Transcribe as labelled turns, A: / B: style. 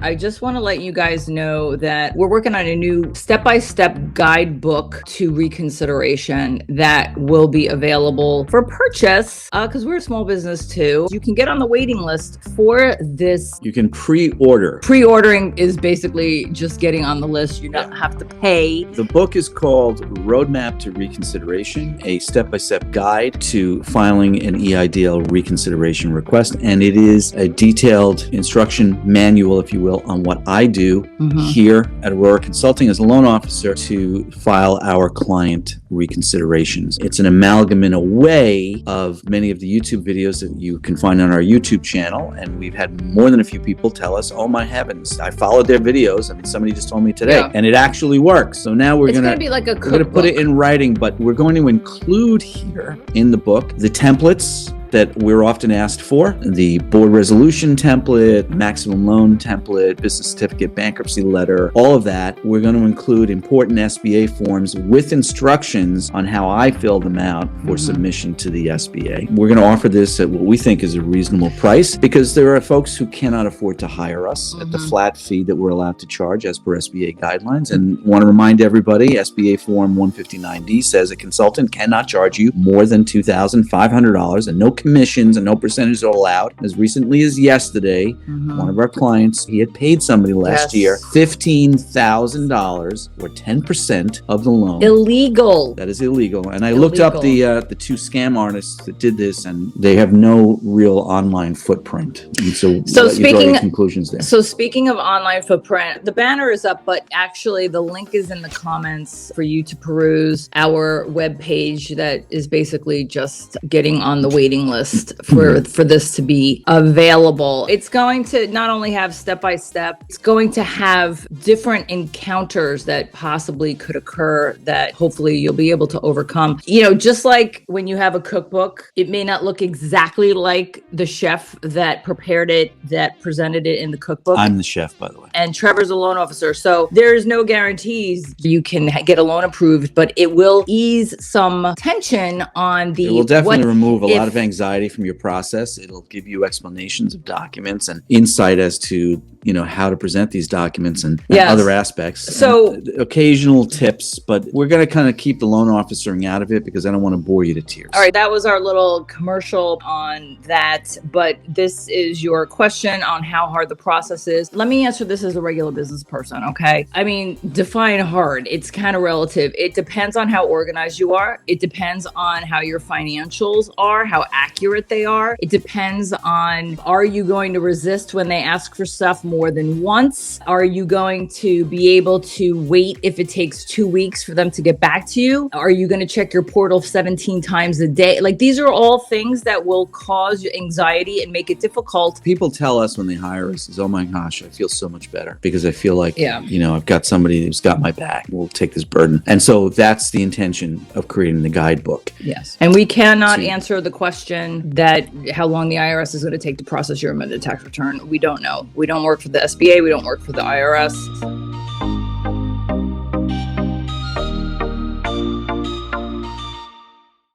A: I just want to let you guys know that we're working on a new step-by-step guidebook to reconsideration that will be available for purchase because we're a small business too. You can get on the waiting list for this.
B: You can pre-order.
A: Pre-ordering is basically just getting on the list. You don't have to pay.
B: The book is called Roadmap to Reconsideration, a step-by-step guide to filing an EIDL reconsideration request. And it is a detailed instruction manual, if you will, on what I do here at Aurora Consulting as a loan officer to file our client reconsiderations. It's an amalgam in a way of many of the YouTube videos that you can find on our YouTube channel. And we've had more than a few people tell us, oh my heavens, I followed their videos. I mean, somebody just told me today, and it actually works. So now we're going to
A: be like a
B: we're going to put it in writing, but we're going to include here in the book the templates that we're often asked for, the board resolution template, maximum loan template, business certificate, bankruptcy letter, all of that. We're going to include important SBA forms with instructions on how I fill them out for submission to the SBA. We're going to offer this at what we think is a reasonable price because there are folks who cannot afford to hire us at the flat fee that we're allowed to charge as per SBA guidelines. And want to remind everybody, SBA Form 159D says a consultant cannot charge you more than $2,500 and no commissions and no percentages are allowed. As recently as yesterday, one of our clients, he had paid somebody last year $15,000 or 10% of the loan.
A: Illegal.
B: That is illegal. And I looked up the two scam artists that did this, and they have no real online footprint. And so speaking of conclusions there.
A: So speaking of online footprint, the banner is up, but actually the link is in the comments for you to peruse our webpage that is basically just getting on the waiting list for this to be available. It's going to not only have step-by-step, it's going to have different encounters that possibly could occur that hopefully you'll be able to overcome. You know, just like when you have a cookbook, it may not look exactly like the chef that prepared it, that presented it in the cookbook.
B: I'm the chef, by the way.
A: And Trevor's a loan officer. So there's no guarantees you can get a loan approved, but it will ease some tension on the...
B: It will definitely remove a lot of anxiety from your process. It'll give you explanations of documents and insight as to, you know, how to present these documents and other aspects.
A: So
B: occasional tips, but we're going to kind of keep the loan officering out of it because I don't want to bore you to tears.
A: All right. That was our little commercial on that. But this is your question on how hard the process is. Let me answer this as a regular business person. Okay. I mean, define hard. It's kind of relative. It depends on how organized you are. It depends on how your financials are, how accurate they are. It depends on, are you going to resist when they ask for stuff more than once? Are you going to be able to wait if it takes 2 weeks for them to get back to you? Are you going to check your portal 17 times a day? Like, these are all things that will cause anxiety and make it difficult.
B: People tell us when they hire us, oh my gosh, I feel so much better because I feel like, you know, I've got somebody who's got my back. We'll take this burden. And so that's the intention of creating the guidebook.
A: Yes. And we cannot answer the question that how long the IRS is going to take to process your amended tax return. We don't know. We don't work for the SBA. We don't work for the IRS.